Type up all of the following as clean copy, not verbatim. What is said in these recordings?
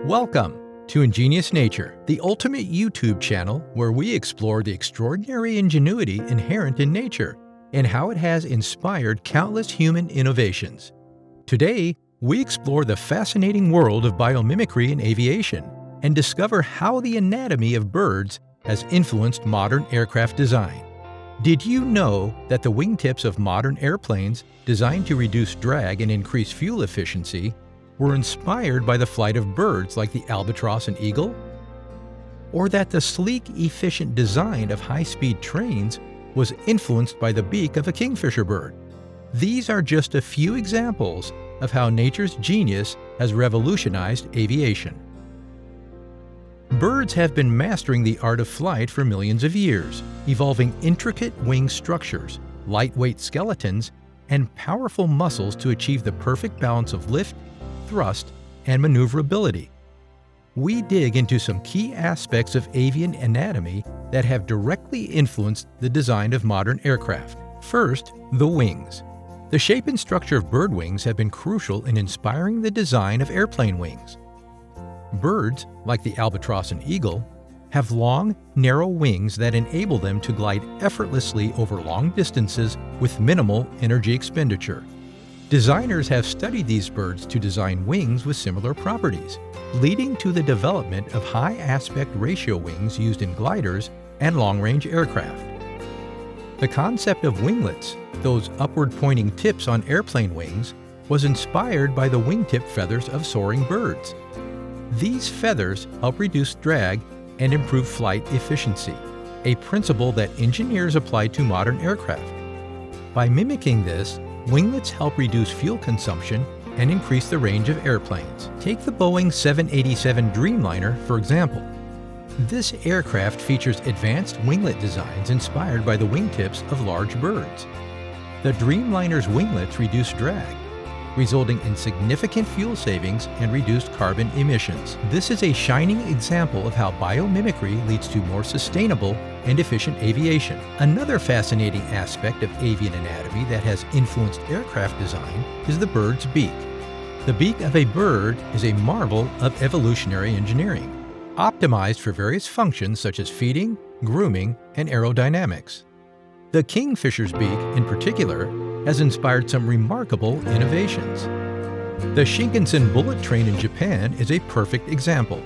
Welcome to Ingenious Nature, the ultimate YouTube channel where we explore the extraordinary ingenuity inherent in nature and how it has inspired countless human innovations. Today, we explore the fascinating world of biomimicry in aviation and discover how the anatomy of birds has influenced modern aircraft design. Did you know that the wingtips of modern airplanes, designed to reduce drag and increase fuel efficiency, were inspired by the flight of birds like the albatross and eagle? Or that the sleek, efficient design of high-speed trains was influenced by the beak of a kingfisher bird? These are just a few examples of how nature's genius has revolutionized aviation. Birds have been mastering the art of flight for millions of years, evolving intricate wing structures, lightweight skeletons, and powerful muscles to achieve the perfect balance of lift, thrust, and maneuverability. We dig into some key aspects of avian anatomy that have directly influenced the design of modern aircraft. First, the wings. The shape and structure of bird wings have been crucial in inspiring the design of airplane wings. Birds, like the albatross and eagle, have long, narrow wings that enable them to glide effortlessly over long distances with minimal energy expenditure. Designers have studied these birds to design wings with similar properties, leading to the development of high aspect ratio wings used in gliders and long-range aircraft. The concept of winglets, those upward-pointing tips on airplane wings, was inspired by the wingtip feathers of soaring birds. These feathers help reduce drag and improve flight efficiency, a principle that engineers applied to modern aircraft. By mimicking this, winglets help reduce fuel consumption and increase the range of airplanes. Take the Boeing 787 Dreamliner, for example. This aircraft features advanced winglet designs inspired by the wingtips of large birds. The Dreamliner's winglets reduce drag, resulting in significant fuel savings and reduced carbon emissions. This is a shining example of how biomimicry leads to more sustainable and efficient aviation. Another fascinating aspect of avian anatomy that has influenced aircraft design is the bird's beak. The beak of a bird is a marvel of evolutionary engineering, optimized for various functions such as feeding, grooming, and aerodynamics. The kingfisher's beak, in particular, has inspired some remarkable innovations. The Shinkansen bullet train in Japan is a perfect example.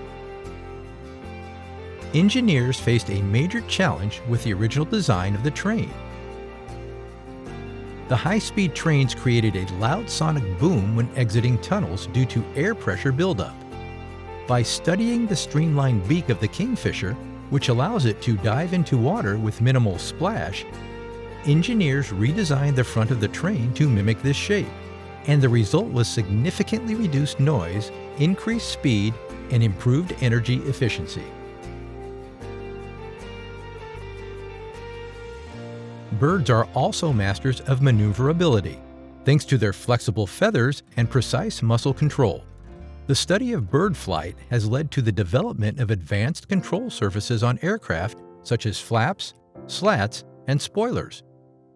Engineers faced a major challenge with the original design of the train. The high-speed trains created a loud sonic boom when exiting tunnels due to air pressure buildup. By studying the streamlined beak of the kingfisher, which allows it to dive into water with minimal splash, engineers redesigned the front of the train to mimic this shape, and the result was significantly reduced noise, increased speed, and improved energy efficiency. Birds are also masters of maneuverability, thanks to their flexible feathers and precise muscle control. The study of bird flight has led to the development of advanced control surfaces on aircraft such as flaps, slats, and spoilers,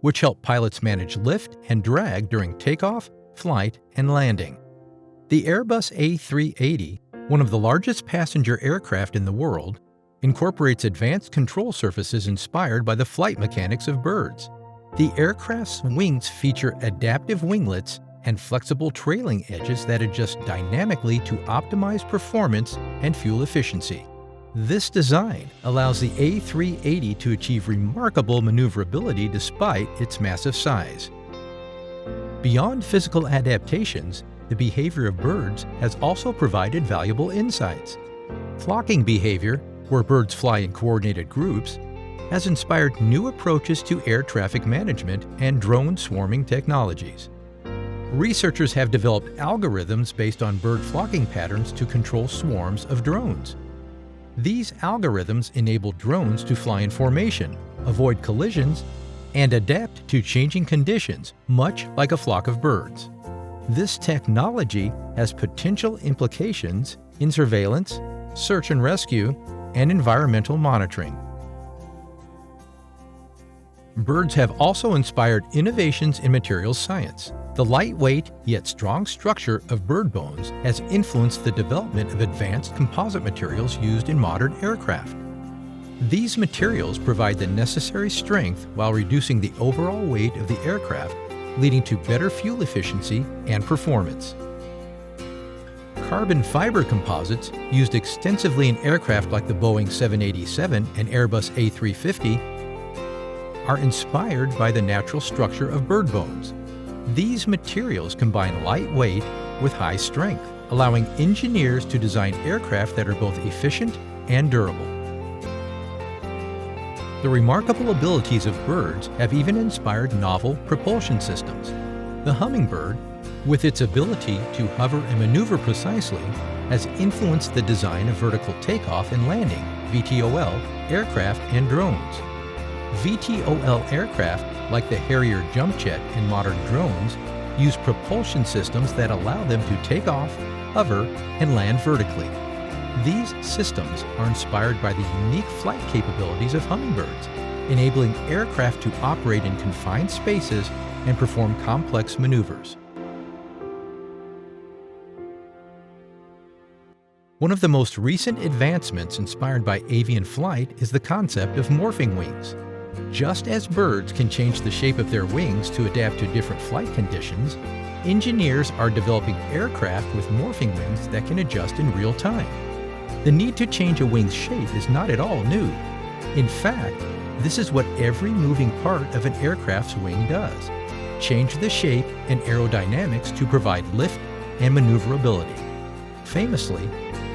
which help pilots manage lift and drag during takeoff, flight, and landing. The Airbus A380, one of the largest passenger aircraft in the world, incorporates advanced control surfaces inspired by the flight mechanics of birds. The aircraft's wings feature adaptive winglets and flexible trailing edges that adjust dynamically to optimize performance and fuel efficiency. This design allows the A380 to achieve remarkable maneuverability despite its massive size. Beyond physical adaptations, the behavior of birds has also provided valuable insights. Flocking behavior, where birds fly in coordinated groups, has inspired new approaches to air traffic management and drone swarming technologies. Researchers have developed algorithms based on bird flocking patterns to control swarms of drones. These algorithms enable drones to fly in formation, avoid collisions, and adapt to changing conditions, much like a flock of birds. This technology has potential implications in surveillance, search and rescue, and environmental monitoring. Birds have also inspired innovations in materials science. The lightweight yet strong structure of bird bones has influenced the development of advanced composite materials used in modern aircraft. These materials provide the necessary strength while reducing the overall weight of the aircraft, leading to better fuel efficiency and performance. Carbon fiber composites, used extensively in aircraft like the Boeing 787 and Airbus A350, are inspired by the natural structure of bird bones. These materials combine light weight with high strength, allowing engineers to design aircraft that are both efficient and durable. The remarkable abilities of birds have even inspired novel propulsion systems. The hummingbird, with its ability to hover and maneuver precisely, has influenced the design of vertical takeoff and landing (VTOL) aircraft and drones. VTOL aircraft, like the Harrier jump jet and modern drones, use propulsion systems that allow them to take off, hover, and land vertically. These systems are inspired by the unique flight capabilities of hummingbirds, enabling aircraft to operate in confined spaces and perform complex maneuvers. One of the most recent advancements inspired by avian flight is the concept of morphing wings. Just as birds can change the shape of their wings to adapt to different flight conditions, engineers are developing aircraft with morphing wings that can adjust in real time. The need to change a wing's shape is not at all new. In fact, this is what every moving part of an aircraft's wing does: change the shape and aerodynamics to provide lift and maneuverability. Famously,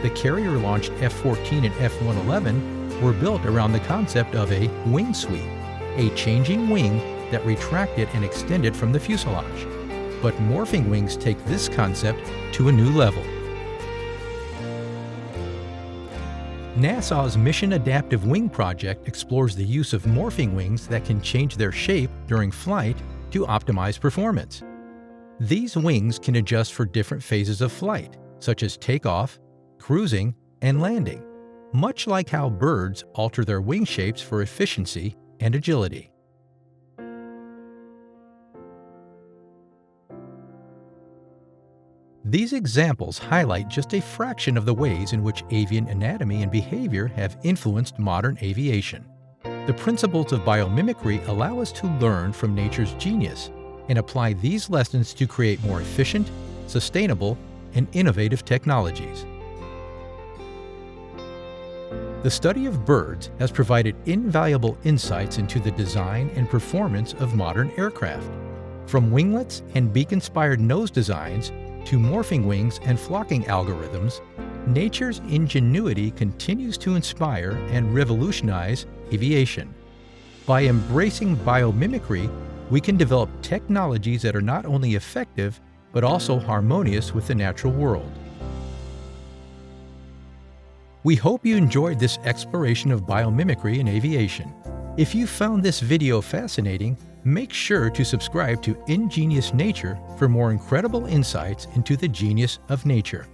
the carrier-launched F-14 and F-111 were built around the concept of a wing sweep, a changing wing that retracted and extended from the fuselage. But morphing wings take this concept to a new level. NASA's Mission Adaptive Wing project explores the use of morphing wings that can change their shape during flight to optimize performance. These wings can adjust for different phases of flight, such as takeoff, cruising, and landing, much like how birds alter their wing shapes for efficiency and agility. These examples highlight just a fraction of the ways in which avian anatomy and behavior have influenced modern aviation. The principles of biomimicry allow us to learn from nature's genius and apply these lessons to create more efficient, sustainable, and innovative technologies. The study of birds has provided invaluable insights into the design and performance of modern aircraft. From winglets and beak-inspired nose designs to morphing wings and flocking algorithms, nature's ingenuity continues to inspire and revolutionize aviation. By embracing biomimicry, we can develop technologies that are not only effective, but also harmonious with the natural world. We hope you enjoyed this exploration of biomimicry in aviation. If you found this video fascinating, make sure to subscribe to Ingenious Nature for more incredible insights into the genius of nature.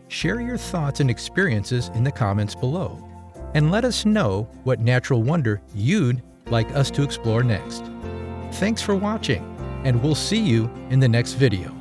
Share your thoughts and experiences in the comments below, and let us know what natural wonder you'd like us to explore next. Thanks for watching, and we'll see you in the next video.